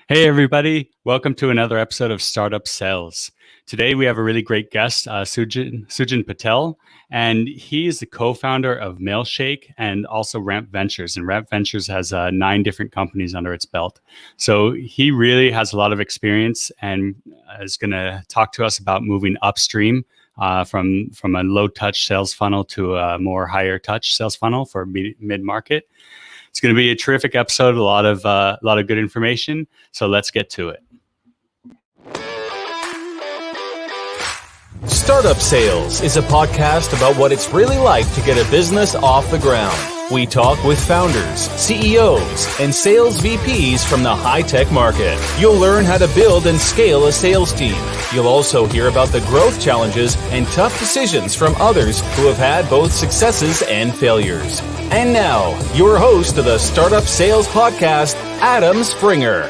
Hey, everybody. Welcome to another episode of Startup Sales. Today, we have a really great guest, Sujan Patel, and he is the co-founder of Mailshake and also Ramp Ventures. And Ramp Ventures has 9 different companies under its belt. So he really has a lot of experience and is going to talk to us about moving upstream from a low-touch sales funnel to a more higher-touch sales funnel for mid-market. It's going to be a terrific episode, a lot of good information. So let's get to it. Startup Sales is a podcast about what it's really like to get a business off the ground. We talk with founders, CEOs, and sales VPs from the high-tech market. You'll learn how to build and scale a sales team. You'll also hear about the growth challenges and tough decisions from others who have had both successes and failures. And now, your host of the Startup Sales Podcast, Adam Springer.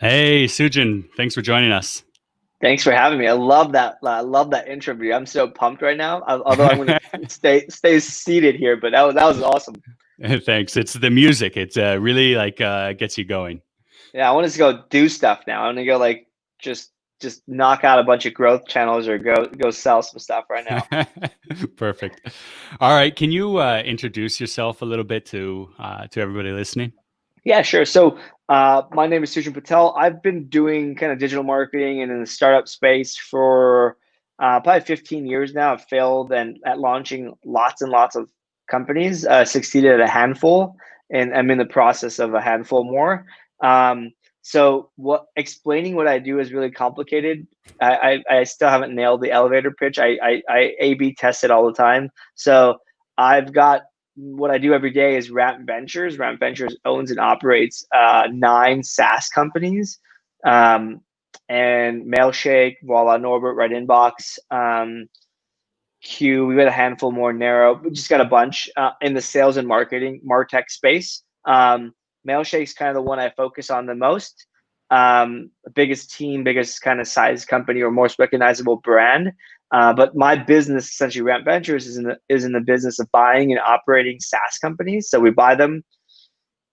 Hey, Sujan, thanks for joining us. Thanks for having me. I love that intro for you. I'm so pumped right now. Although I'm going to stay seated here, but that was awesome. Thanks. It's the music. It's really gets you going. Yeah, I want us to go do stuff now. I want to go just knock out a bunch of growth channels or go sell some stuff right now. Perfect. All right. Can you introduce yourself a little bit to everybody listening? Yeah, sure. So my name is Sujan Patel. I've been doing kind of digital marketing and in the startup space for probably 15 years now. I've failed at launching lots and lots of companies, succeeded at a handful, and I'm in the process of a handful more. So explaining what I do is really complicated. I still haven't nailed the elevator pitch. I A/B test it all the time. So I've got what I do every day is Ramp Ventures. Ramp Ventures owns and operates 9 SaaS companies, and Mailshake, Voila, Norbert, Right Inbox, Q. We've got a handful more narrow. We just got a bunch in the sales and marketing MarTech space. Mailshake's kind of the one I focus on the most. Biggest team, biggest kind of size company or most recognizable brand. But my business, essentially Ramp Ventures, is in the business of buying and operating SaaS companies. So we buy them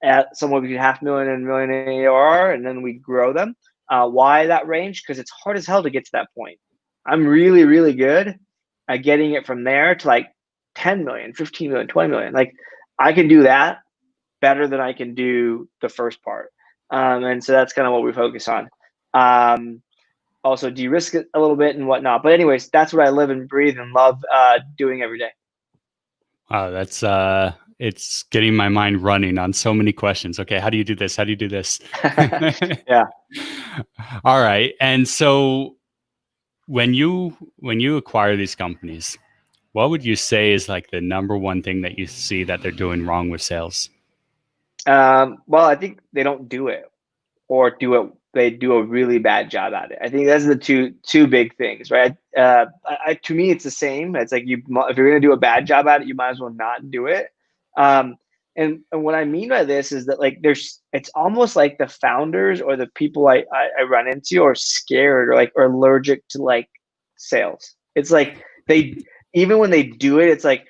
at somewhere between $500,000 and $1 million ARR, and then we grow them. Why that range? Because it's hard as hell to get to that point. I'm really, really good at getting it from there to like 10 million, 15 million, 20 million. Like I can do that better than I can do the first part. And so that's kind of what we focus on. Also de-risk it a little bit and whatnot. But anyways, that's what I live and breathe and love doing every day. Wow, that's it's getting my mind running on so many questions. Okay, how do you do this? How do you do this? Yeah. All right. And so when you acquire these companies, what would you say is like the number one thing that you see that they're doing wrong with sales? Well, I think they don't do it, or they do a really bad job at it. I think that's the two big things, right? To me, it's the same. It's like if you're going to do a bad job at it, you might as well not do it. And what I mean by this is that it's almost like the founders or the people I run into are scared or allergic to sales. It's like even when they do it, it's like,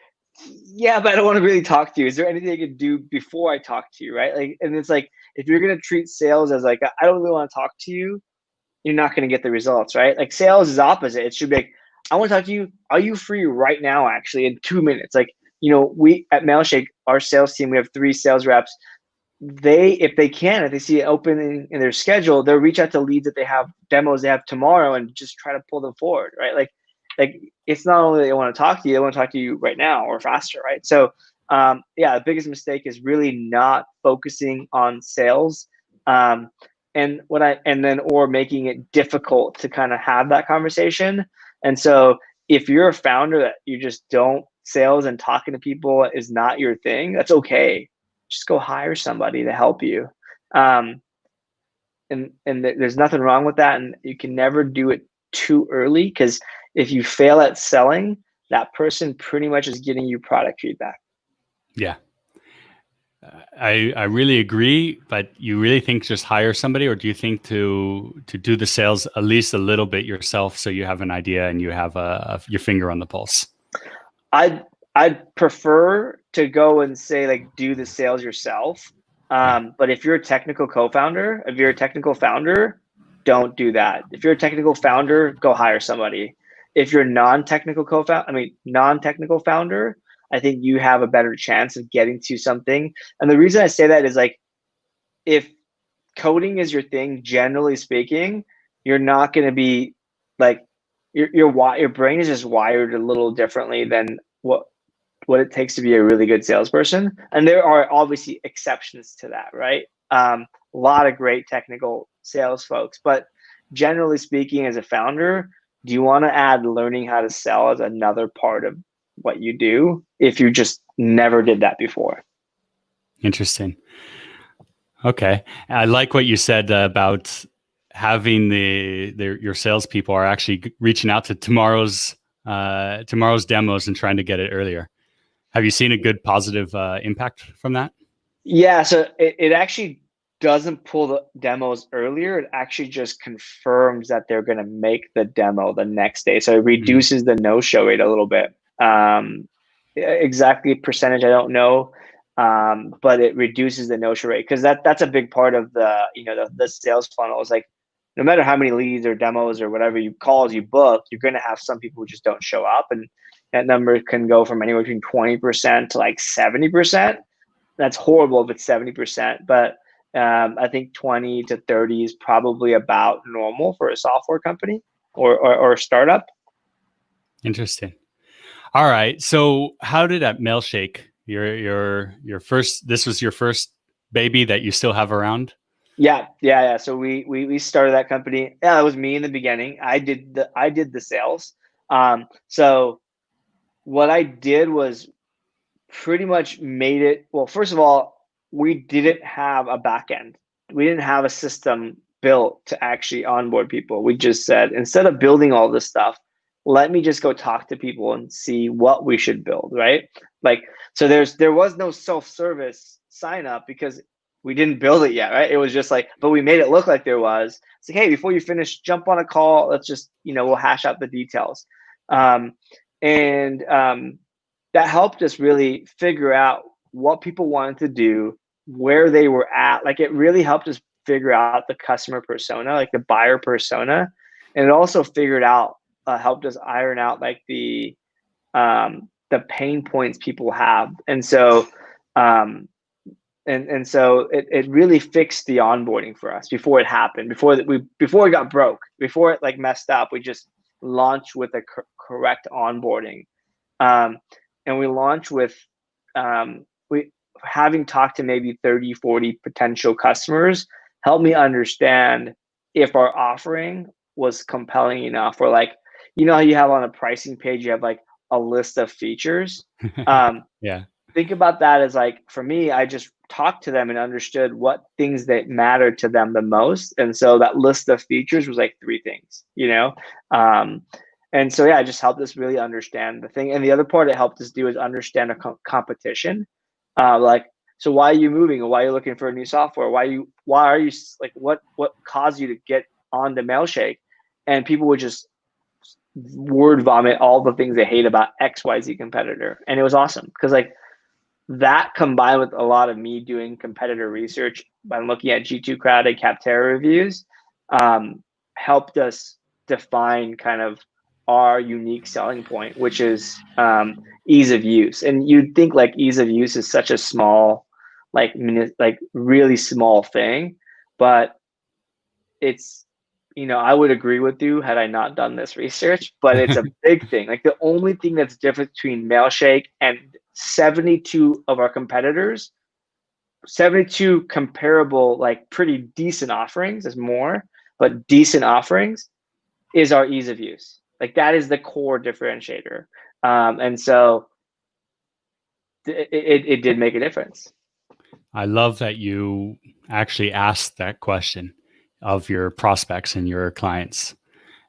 yeah, but I don't want to really talk to you. Is there anything I can do before I talk to you, right? And it's like, if you're going to treat sales as I don't really want to talk to you, you're not going to get the results, right? Like sales is opposite. It should be like, I want to talk to you. Are you free right now, actually, in 2 minutes? We at Mailshake, our sales team, we have 3 sales reps. If they see it open in their schedule, they'll reach out to leads that they have, demos they have tomorrow, and just try to pull them forward, right? Like it's not only they want to talk to you, they want to talk to you right now or faster, right? So the biggest mistake is really not focusing on sales, or making it difficult to kind of have that conversation. And so if you're a founder that you just don't, sales and talking to people is not your thing, that's okay. Just go hire somebody to help you. And there's nothing wrong with that. And you can never do it too early, because if you fail at selling, that person pretty much is getting you product feedback. Yeah. I really agree, but you really think just hire somebody, or do you think to do the sales at least a little bit yourself, so you have an idea and you have your finger on the pulse? I'd prefer to go and say like do the sales yourself. Yeah. But if you're a technical co-founder, if you're a technical founder, don't do that. If you're a technical founder, go hire somebody. If you're non-technical founder, I think you have a better chance of getting to something. And the reason I say that is like, if coding is your thing, generally speaking, you're not going to be like, your brain is just wired a little differently than what it takes to be a really good salesperson. And there are obviously exceptions to that, right? A lot of great technical sales folks, but generally speaking, as a founder, do you want to add learning how to sell as another part of what you do if you just never did that before? Interesting. Okay. I like what you said about having your salespeople are actually reaching out to tomorrow's demos and trying to get it earlier. Have you seen a good positive impact from that? Yeah, so it actually doesn't pull the demos earlier. It actually just confirms that they're going to make the demo the next day. So it reduces the no-show rate a little bit. Exactly percentage, I don't know, but it reduces the no-show rate, because that's a big part of the sales funnel. Is like, no matter how many leads or demos or whatever calls you book, you're going to have some people who just don't show up, and that number can go from anywhere between 20% to like 70%. That's horrible if it's 70%, but I think 20 to 30 is probably about normal for a software company or a startup. Interesting. All right. So how did at Mailshake, your first, this was your first baby that you still have around? Yeah. So we started that company. Yeah, it was me in the beginning. I did the sales. So what I did was pretty much made it. Well, first of all, we didn't have a back end. We didn't have a system built to actually onboard people. We just said, instead of building all this stuff, let me just go talk to people and see what we should build, right? Like, so there was no self-service sign up because we didn't build it yet, right? It was just like, but we made it look like there was. It's like, hey, before you finish, jump on a call. Let's just, we'll hash out the details. And that helped us really figure out what people wanted to do, where they were at. Like, it really helped us figure out the customer persona, like the buyer persona. And it also helped us iron out like the pain points people have. And so, so it really fixed the onboarding for us before it happened, before it got broke, before it like messed up. We just launched with a correct onboarding. And we launched with having talked to maybe 30, 40 potential customers, helped me understand if our offering was compelling enough, or like, how you have on a pricing page, you have like a list of features. Yeah. Think about that as like, for me, I just talked to them and understood what things that mattered to them the most. And so that list of features was like 3 things, and so, yeah, it just helped us really understand the thing. And the other part it helped us do is understand a competition. Like, so why are you moving, or why are you looking for a new software? Why are you like, what caused you to get on the Mailshake? And people would just word vomit all the things they hate about XYZ competitor. And it was awesome, because like that, combined with a lot of me doing competitor research by looking at G2 Crowd and Capterra reviews, helped us define kind of our unique selling point, which is ease of use. And you'd think like ease of use is such a small, like really small thing, but it's, I would agree with you had I not done this research, but it's a big thing. Like, the only thing that's different between Mailshake and 72 of our competitors, 72 comparable, like pretty decent offerings, is more, but decent offerings, is our ease of use. Like, that is the core differentiator. And so it did make a difference. I love that you actually asked that question of your prospects and your clients.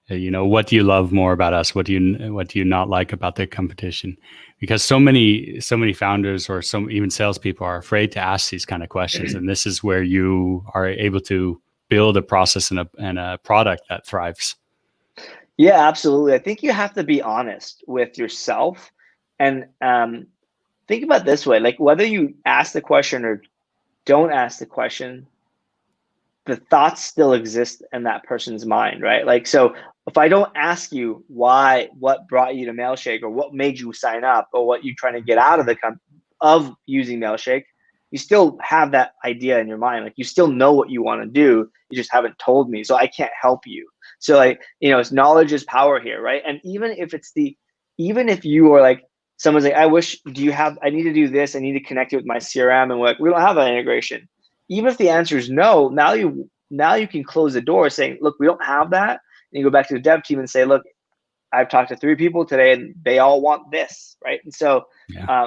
What do you love more about us? What do you not like about the competition? Because so many founders or some even salespeople are afraid to ask these kind of questions, and this is where you are able to build a process and a product that thrives. Yeah, absolutely. I think you have to be honest with yourself, and think about it this way: like whether you ask the question or don't ask the question, the thoughts still exist in that person's mind, right? Like, so if I don't ask you what brought you to Mailshake, or what made you sign up, or what you're trying to get out of of using Mailshake, you still have that idea in your mind. Like, you still know what you want to do. You just haven't told me, so I can't help you. So, like, it's knowledge is power here, right? And even if you are like, someone's like, I need to do this, I need to connect it with my CRM, and we're like, we don't have that integration. Even if the answer is no, now you can close the door saying, look, we don't have that. And you go back to the dev team and say, look, I've talked to 3 people today and they all want this, right? And so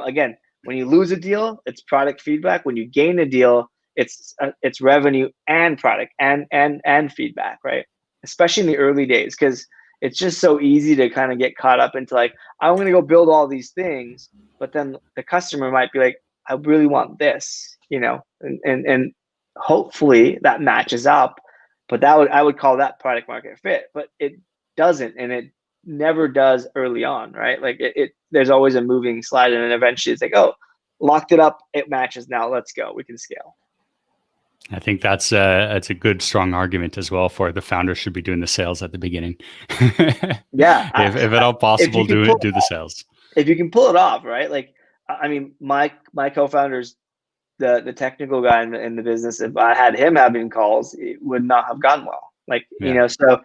again, when you lose a deal, it's product feedback. When you gain a deal, it's revenue and product and feedback, right? Especially in the early days, because it's just so easy to kind of get caught up into like, I'm going to go build all these things, but then the customer might be like, I really want this, and hopefully that matches up, but I would call that product market fit, but it doesn't, and it never does early on, right? Like there's always a moving slide, and then eventually it's like, oh, locked it up, it matches, now let's go, we can scale. I think that's a good, strong argument as well for the founder should be doing the sales at the beginning. Yeah, if at all possible, do the sales. If you can pull it off, right? Like, I mean, my co-founder's the technical guy in the business. If I had him having calls, it would not have gone well. Like, so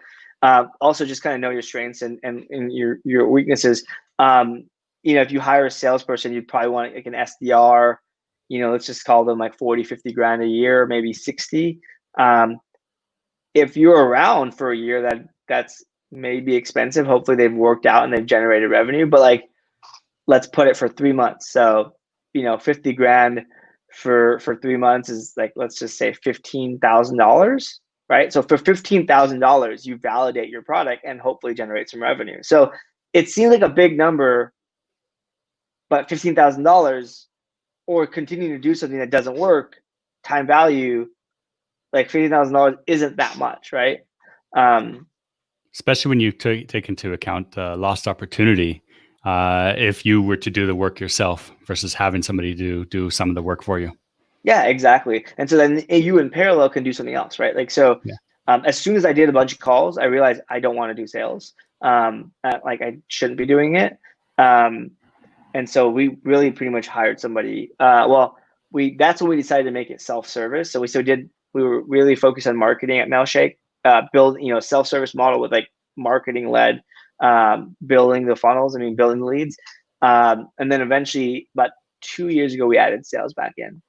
also just kind of know your strengths and your weaknesses. If you hire a salesperson, you'd probably want like an SDR, let's just call them like 40, 50 grand a year, maybe 60. If you're around for a year, that's maybe expensive. Hopefully they've worked out and they've generated revenue, but like, let's put it for 3 months. So, 50 grand for 3 months is like, let's just say $15,000, right? So for $15,000, you validate your product and hopefully generate some revenue. So it seems like a big number, but $15,000, or continue to do something that doesn't work, time value, like $15,000 isn't that much, right? Especially when you take into account lost opportunity. If you were to do the work yourself versus having somebody do some of the work for you. Yeah, exactly. And so then you in parallel can do something else, right? Like, so as soon as I did a bunch of calls, I realized I don't want to do sales. Like, I shouldn't be doing it. And so we really pretty much hired somebody. That's when we decided to make it self-service. So we were really focused on marketing at Mailshake, build, self-service model with like marketing led, building the funnels, building the leads. And then eventually about 2 years ago, we added sales back in.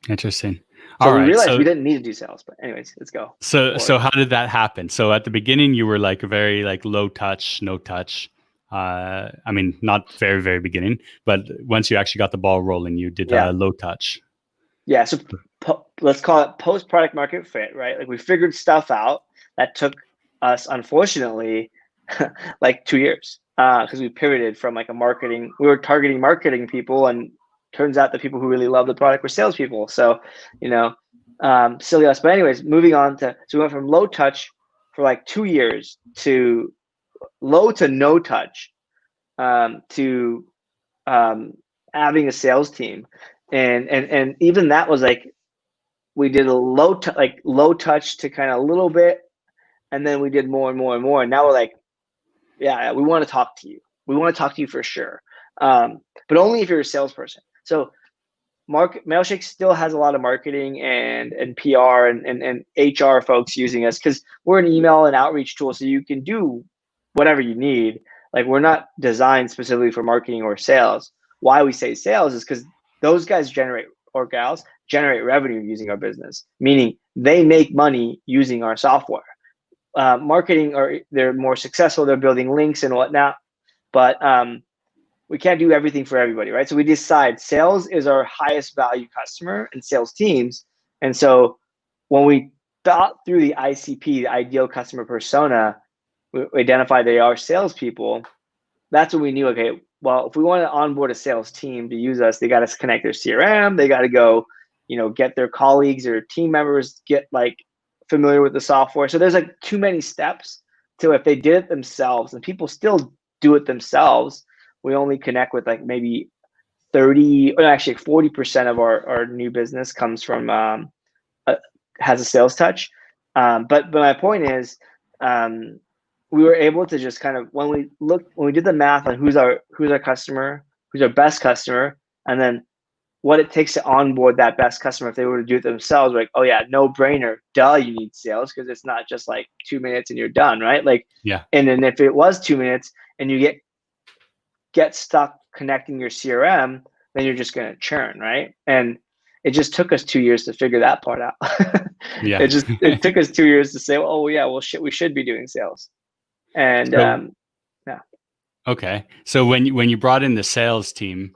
Interesting. So we realized we didn't need to do sales, but anyways, let's go. So how did that happen? So at the beginning, you were like a very like low touch, no touch. Not very, very beginning, but once you actually got the ball rolling, you did low touch. Yeah. So let's call it post product market fit, right? Like, we figured stuff out that took us, unfortunately, like 2 years, because we pivoted from like we were targeting marketing people, and turns out the people who really love the product were salespeople. So, silly us. But anyways, moving on so we went from low touch for like 2 years to low to no touch, to having a sales team, and even that was like, we did a low touch to kind of a little bit, and then we did more and more and more, and now we're like, yeah, we want to talk to you. We want to talk to you for sure, but only if you're a salesperson. So Mailshake still has a lot of marketing and PR and HR folks using us, because we're an email and outreach tool, so you can do whatever you need. Like, we're not designed specifically for marketing or sales. Why we say sales is because those guys gals generate revenue using our business, meaning they make money using our software. Marketing, or they're more successful, they're building links and whatnot, but we can't do everything for everybody, right? So we decide sales is our highest value customer and sales teams. And so when we thought through the ICP, the ideal customer persona, we identify they are salespeople, that's when we knew, okay, well, if we want to onboard a sales team to use us, they got to connect their CRM, they got to go, get their colleagues or team members, get like familiar with the software. So there's like too many steps to, if they did it themselves, and people still do it themselves, we only connect with like maybe 30, or actually 40% of our new business comes from, has a sales touch. But my point is, we were able to just kind of, when we did the math on who's our customer, who's our best customer, and then what it takes to onboard that best customer if they were to do it themselves, like, oh yeah, no brainer, duh, you need sales, because it's not just like 2 minutes and you're done, right? Like, Yeah. And then if it was 2 minutes and you get stuck connecting your CRM, then you're just going to churn, right? And it just took us 2 years to figure that part out. Yeah. It took us 2 years to say, oh yeah, well shit, we should be doing sales. And So- yeah. Okay. So when you brought in the sales team,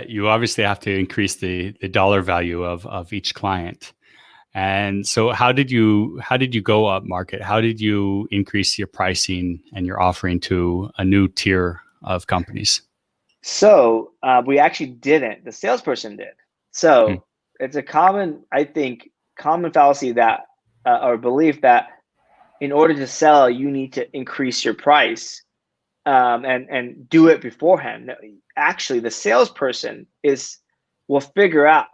you obviously have to increase the dollar value of each client. And so how did you go up market? How did you increase your pricing and your offering to a new tier of companies? So we actually didn't. The salesperson did. So it's a common fallacy that, or belief that in order to sell, you need to increase your price, and do it beforehand. No, actually, the salesperson will figure out,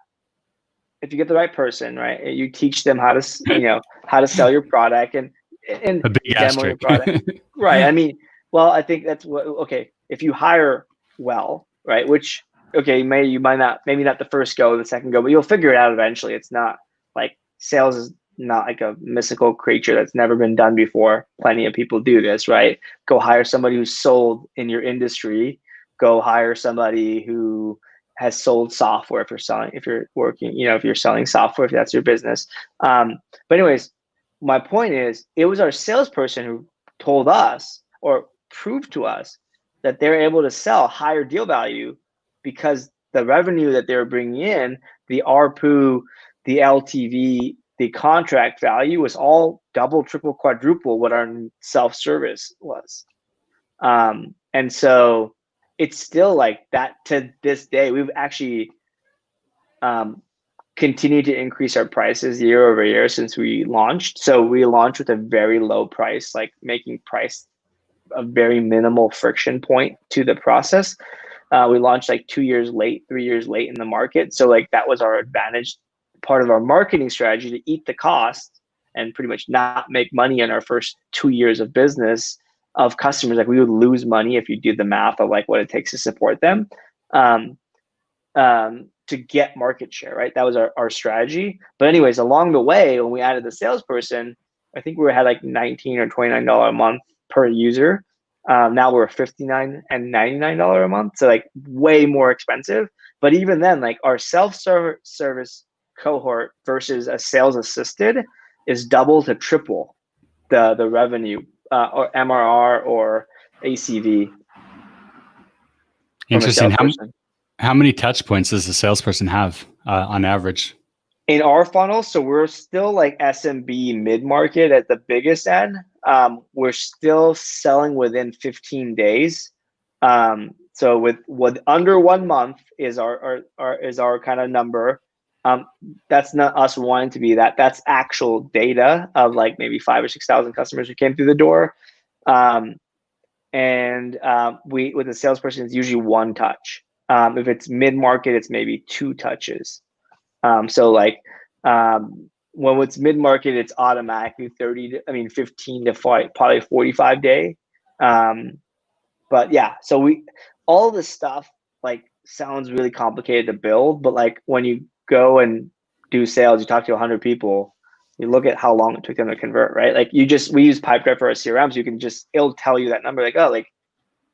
if you get the right person, right? You teach them how to, how to sell your product and A big demo asterisk. your product. Right. I mean, well, I think that's okay. If you hire well, right? Which, okay, maybe not the first go, the second go, but you'll figure it out eventually. It's not like sales is not like a mystical creature that's never been done before. Plenty of people do this, right? Go hire somebody who's sold in your industry. Go hire somebody who has sold software if you're selling software, if that's your business. But anyways, my point is, it was our salesperson who told us, or proved to us, that they're able to sell higher deal value because the revenue that they were bringing in, the ARPU, the LTV, the contract value was all double, triple, quadruple what our self-service was. And so it's still like that to this day. We've actually continued to increase our prices year over year since we launched. So we launched with a very low price, like making price a very minimal friction point to the process. We launched like 2 years late, 3 years late in the market. So like that was our advantage, part of our marketing strategy, to eat the cost and pretty much not make money in our first 2 years of business of customers. Like we would lose money if you do the math of like what it takes to support them, to get market share, right? That was our strategy. But anyways, along the way, when we added the salesperson, I think we had like $19 or $29 a month per user. Now we're $59 and $99 a month. So like way more expensive. But even then, like our self-service cohort versus a sales assisted is double to triple the revenue, or MRR or ACV. Interesting. How many touch points does the salesperson have on average? In our funnel, so we're still like SMB mid-market at the biggest end. We're still selling within 15 days. So with under 1 month is our kind of number. That's not us wanting to be that. That's actual data of like maybe 5,000 or 6,000 customers who came through the door. We with the salesperson, it's usually one touch. If it's mid-market, it's maybe 2 touches. So like when it's mid-market, it's automatically 15 to probably 45 day. But yeah, so all this stuff like sounds really complicated to build, but like when you go and do sales, you talk to 100 people, you look at how long it took them to convert, right? Like we use Pipedrive for our CRM, so you can it'll tell you that number, like, oh, like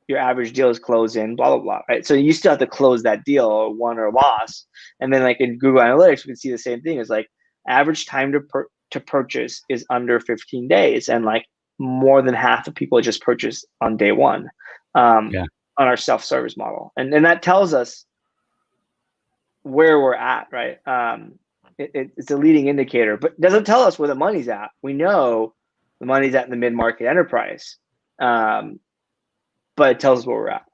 your average deal is closed in, blah, blah, blah, right? So you still have to close that deal, or won or lost. And then like in Google Analytics, we can see the same thing. Is like average time to purchase is under 15 days. And like more than half of people just purchase on day one, on our self-service model. And that tells us where we're at, right? It's a leading indicator, but doesn't tell us where the money's at. We know The money's at the mid-market enterprise. But it tells us where we're at.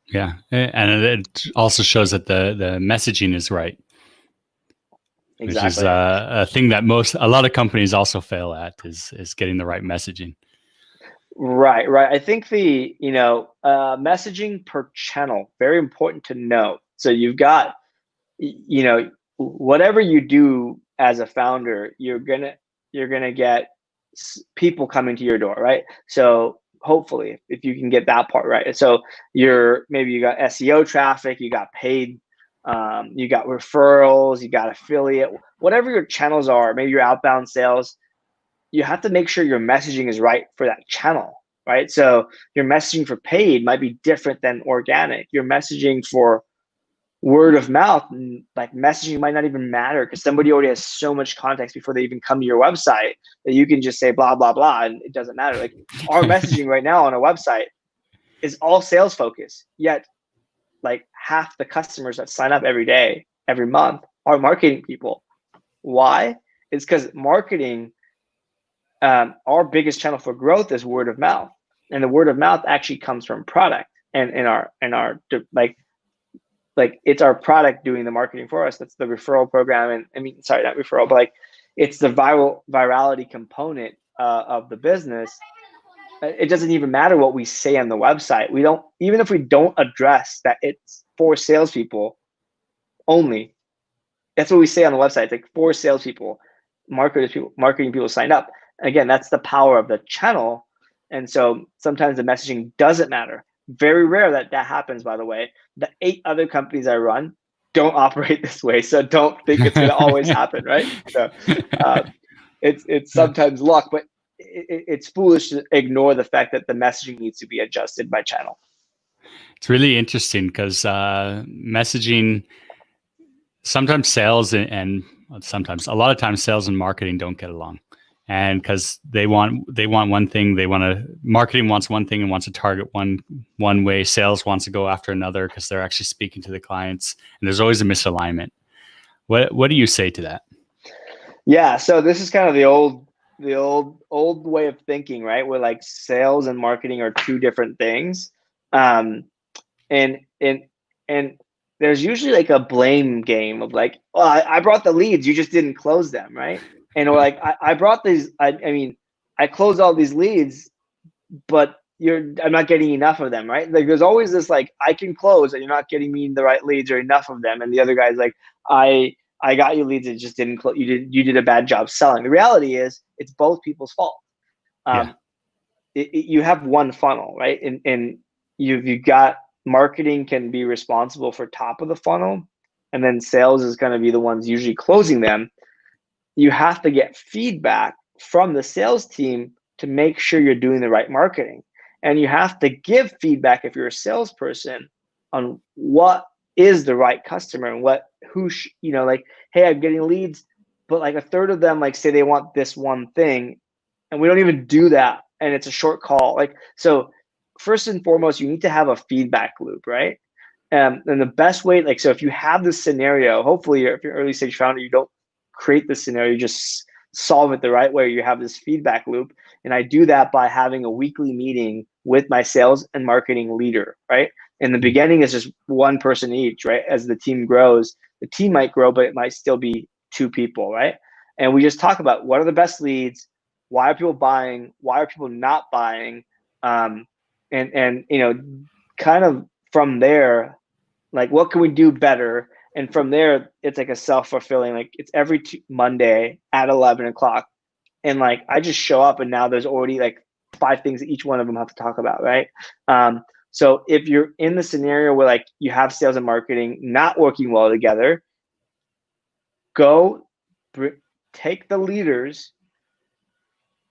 Yeah. And it also shows that the messaging is right. Exactly. Which is a thing that a lot of companies also fail at is getting the right messaging. Right. I think the messaging per channel, very important to know. So you've got, whatever you do as a founder, you're gonna get people coming to your door, right? So hopefully, if you can get that part right, so maybe you got SEO traffic, you got paid. You got referrals, you got affiliate, whatever your channels are, maybe your outbound sales, you have to make sure your messaging is right for that channel, right? So your messaging for paid might be different than organic. Your messaging for word of mouth, like messaging might not even matter because somebody already has so much context before they even come to your website that you can just say blah, blah, blah, and it doesn't matter. Like our messaging right now on our website is all sales focused, yet like half the customers that sign up every day, every month are marketing people. Why? It's because marketing, our biggest channel for growth is word of mouth. And the word of mouth actually comes from product and in our like it's our product doing the marketing for us. That's the referral program. And I mean, sorry, not referral, but like it's the virality component of the business. It doesn't even matter what we say on the website. Even if we don't address that it's for salespeople only, that's what we say on the website. It's like for salespeople, marketing people signed up. Again, that's the power of the channel. And so sometimes the messaging doesn't matter. Very rare that happens, by the way. The 8 other companies I run don't operate this way. So don't think it's going to always happen, right? So it's sometimes luck, but it's foolish to ignore the fact that the messaging needs to be adjusted by channel. It's really interesting because messaging, sometimes sales and sometimes a lot of times sales and marketing don't get along. And because they want one thing, marketing wants one thing and wants to target one way. Sales wants to go after another because they're actually speaking to the clients, and there's always a misalignment. What do you say to that? Yeah, so this is kind of the old way of thinking, right? Where like sales and marketing are two different things, and there's usually like a blame game of like, oh, I brought the leads, you just didn't close them, right? And we're like, I brought these, I mean, I closed all these leads, but I'm not getting enough of them, right? Like there's always this like, I can close and you're not getting me the right leads or enough of them. And the other guy's like, I got you leads, it just didn't close. You did a bad job selling. The reality is it's both people's fault. You have one funnel, right? And you've got marketing can be responsible for top of the funnel, and then sales is going to be the ones usually closing them. You have to get feedback from the sales team to make sure you're doing the right marketing. And you have to give feedback if you're a salesperson on what is the right customer and like, hey, I'm getting leads, but like a third of them like say they want this one thing and we don't even do that. And it's a short call. Like, so first and foremost, you need to have a feedback loop, right? And the best way, like, so if you have this scenario, hopefully if you're an early stage founder, you don't create this scenario, you just solve it the right way. You have this feedback loop. And I do that by having a weekly meeting with my sales and marketing leader, right? In the beginning, it's just one person each, right? As the team grows, the team might grow, but it might still be 2 people, right? And we just talk about what are the best leads, why are people buying, why are people not buying, and kind of from there, like what can we do better? And from there, it's like a self-fulfilling, like it's every Monday at 11 o'clock. And like, I just show up and now there's already like 5 things that each one of them have to talk about, right? So if you're in the scenario where like you have sales and marketing not working well together, take the leaders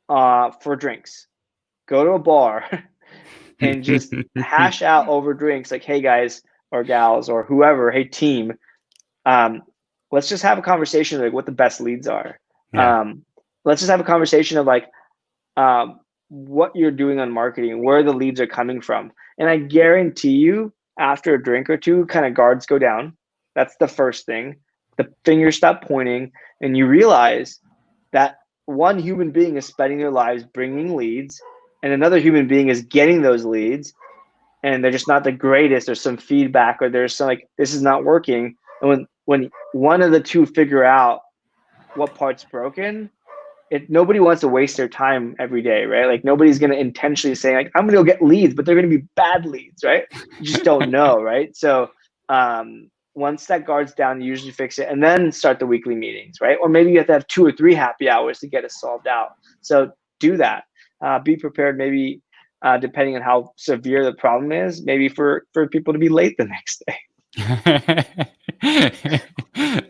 for drinks. Go to a bar and just hash out over drinks like, hey guys or gals or whoever, hey team, let's just have a conversation like what the best leads are. Yeah. Let's just have a conversation of like what you're doing on marketing, where the leads are coming from. And I guarantee you after a drink or two, kind of guards go down. That's the first thing. The fingers stop pointing and you realize that one human being is spending their lives bringing leads, and another human being is getting those leads, and they're just not the greatest. There's some feedback, or there's some like, this is not working. And when one of the two figure out what part's broken, nobody wants to waste their time every day, right? Like nobody's going to intentionally say like, I'm going to go get leads, but they're going to be bad leads, right? You just don't know, right? So once that guard's down, you usually fix it and then start the weekly meetings, right? Or maybe you have to have 2 or 3 happy hours to get it solved out. So do that. Be prepared, maybe depending on how severe the problem is, maybe for people to be late the next day.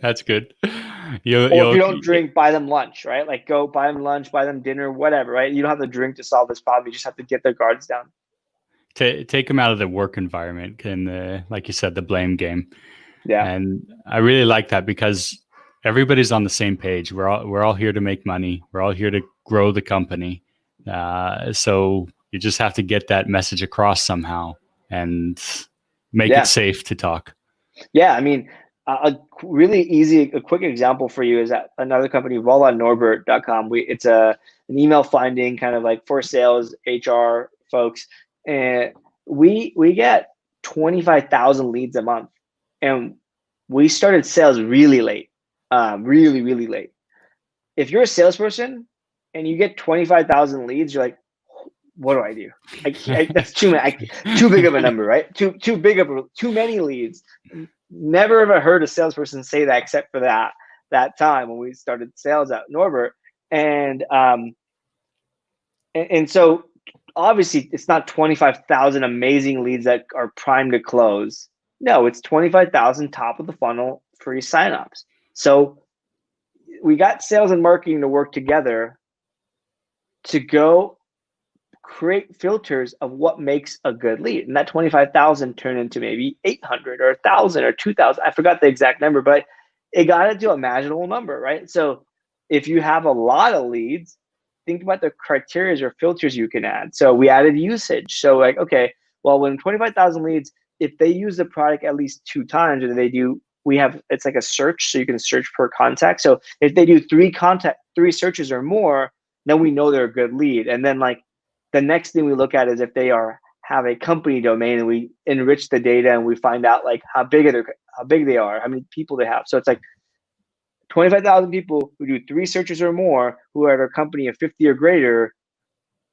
That's good. Or if you don't drink, buy them lunch, right? Like go buy them lunch, buy them dinner, whatever, right? You don't have to drink to solve this problem. You just have to get their guards down. Take them out of the work environment and like you said, the blame game. Yeah. And I really like that because everybody's on the same page. We're all here to make money. We're all here to grow the company. So you just have to get that message across somehow and make it safe to talk. Yeah, I mean, a really easy, a quick example for you is that another company, volanorbert.com. It's an email finding kind of like for sales HR folks, and we get 25,000 leads a month, and we started sales really late, really late. If you're a salesperson and you get 25,000 leads, you're like, what do I do? That's too big of a number, right? Too many leads. Never ever heard a salesperson say that except for that time when we started sales at Norbert. And so obviously it's not 25,000 amazing leads that are primed to close. No, it's 25,000 top of the funnel free signups. So we got sales and marketing to work together to go create filters of what makes a good lead. And that 25,000 turned into maybe 800 or 1,000 or 2,000. I forgot the exact number, but it got into a manageable number, right? So if you have a lot of leads, think about the criteria or filters you can add. So we added usage. So like, okay, well, when 25,000 leads, if they use the product at least 2 times, or it's like a search, so you can search per contact. So if they do 3 searches or more, then we know they're a good lead. And then like, the next thing we look at is if they have a company domain, and we enrich the data and we find out like how big they are, how many people they have. So it's like 25,000 people who do 3 searches or more, who are at a company of 50 or greater.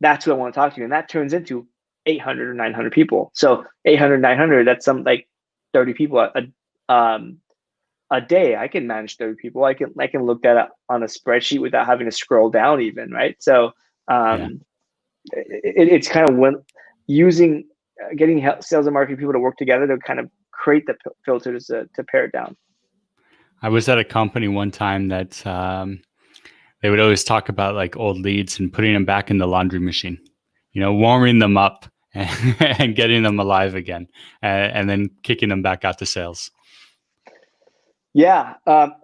That's who I want to talk to. And that turns into 800 or 900 people. So 800, 900, that's some like 30 people a day. I can manage 30 people. I can look that up on a spreadsheet without having to scroll down even, right? So it's kind of getting sales and marketing people to work together to kind of create the filters to pare it down. I was at a company one time that they would always talk about like old leads and putting them back in the laundry machine, warming them up and getting them alive again, and then kicking them back out to sales. Yeah,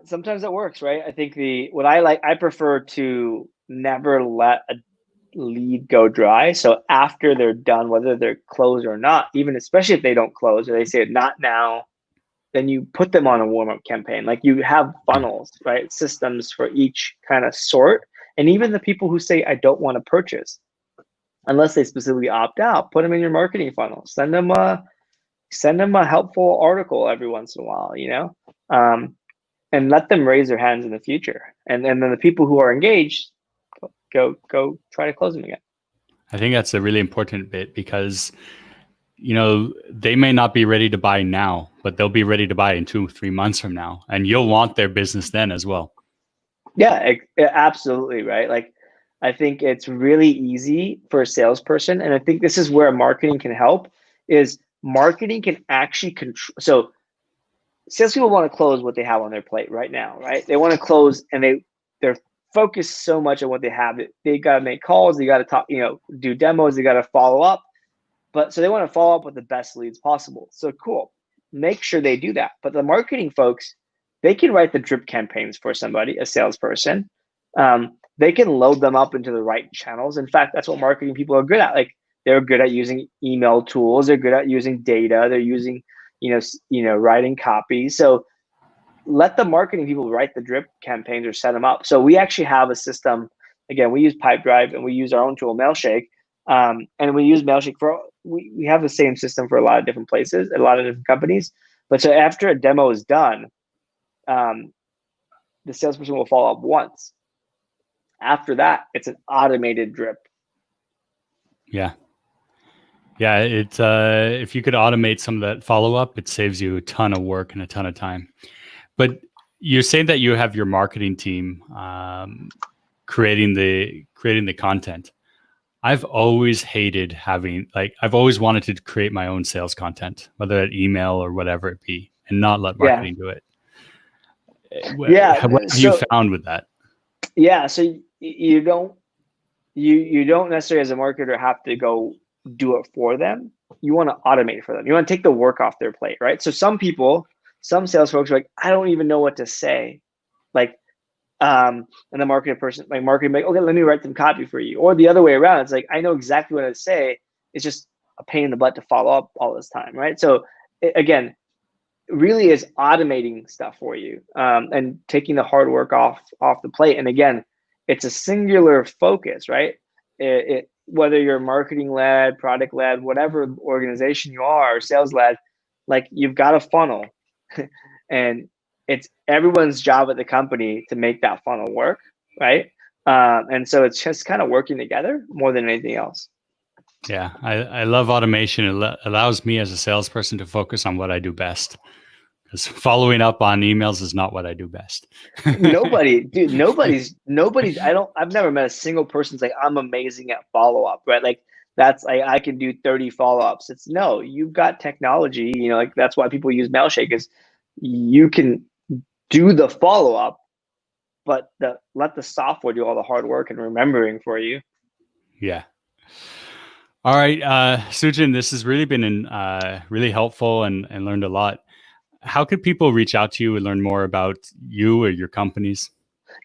sometimes it works, right? I think I prefer to never let a lead go dry. So after they're done, whether they're closed or not, even especially if they don't close or they say not now, then you put them on a warm-up campaign. Like you have funnels, right? Systems for each kind of sort. And even the people who say, I don't want to purchase, unless they specifically opt out, put them in your marketing funnel. Send them a helpful article every once in a while, and let them raise their hands in the future. And then the people who are engaged, go try to close them again. I think that's a really important bit because, they may not be ready to buy now, but they'll be ready to buy in 2 or 3 months from now. And you'll want their business then as well. Yeah, absolutely. Right. Like, I think it's really easy for a salesperson. And I think this is where marketing can help, is marketing can actually control. So salespeople want to close what they have on their plate right now, right? They want to close, and they're focused so much on what they have. They got to make calls. They got to talk, do demos. They got to follow up. So they want to follow up with the best leads possible. So cool. Make sure they do that. But the marketing folks, they can write the drip campaigns for somebody, a salesperson. They can load them up into the right channels. In fact, that's what marketing people are good at. Like, they're good at using email tools. They're good at using data. They're using, writing copy. So let the marketing people write the drip campaigns or set them up. So we actually have a system. again, we use Pipedrive and we use our own tool, Mailshake. And we use Mailshake we have the same system for a lot of different places, a lot of different companies. But so after a demo is done, the salesperson will follow up once. After that, it's an automated drip. Yeah. Yeah, it's if you could automate some of that follow-up, it saves you a ton of work and a ton of time. But you're saying that you have your marketing team creating the content. I've always hated I've always wanted to create my own sales content, whether at email or whatever it be, and not let marketing do it. Yeah. What have you found with that? Yeah. So you don't necessarily as a marketer have to go do it for them. You want to automate it for them. You want to take the work off their plate, right? So some sales folks are like, I don't even know what to say. And the marketing person, marketing, okay, let me write some copy for you. Or the other way around, it's like, I know exactly what to say. It's just a pain in the butt to follow up all this time, right? So again, really is automating stuff for you and taking the hard work off the plate. And again, it's a singular focus, right? Whether you're marketing led, product led, whatever organization you are, or sales led, you've got a funnel and it's everyone's job at the company to make that funnel work, right? And so it's just kind of working together more than anything else. Yeah, I love automation. It allows me as a salesperson to focus on what I do best. Because following up on emails is not what I do best. Nobody's. I've never met a single person's like, I'm amazing at follow up, right? I can do 30 follow ups. It's no, you've got technology. That's why people use Mailshake is you can do the follow up, but let the software do all the hard work and remembering for you. Yeah. All right, Sujan, this has really been really helpful and learned a lot. How could people reach out to you and learn more about you or your companies?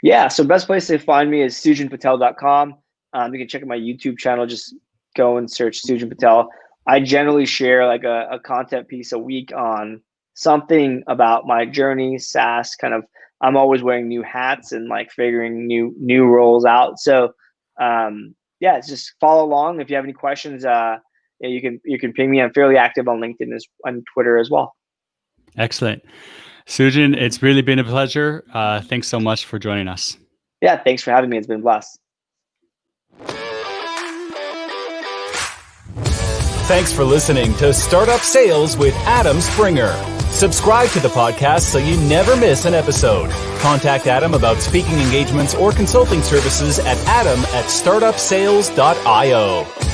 Yeah, so best place to find me is sujanpatel.com. You can check out my YouTube channel. Just go and search Sujan Patel. I generally share a content piece a week on something about my journey, SaaS, I'm always wearing new hats and figuring new roles out. So just follow along. If you have any questions, you can ping me. I'm fairly active on LinkedIn and Twitter as well. Excellent. Sujan, it's really been a pleasure. Thanks so much for joining us. Yeah, thanks for having me. It's been blessed. Thanks for listening to Startup Sales with Adam Springer. Subscribe to the podcast so you never miss an episode. Contact Adam about speaking engagements or consulting services at adam@startupsales.io.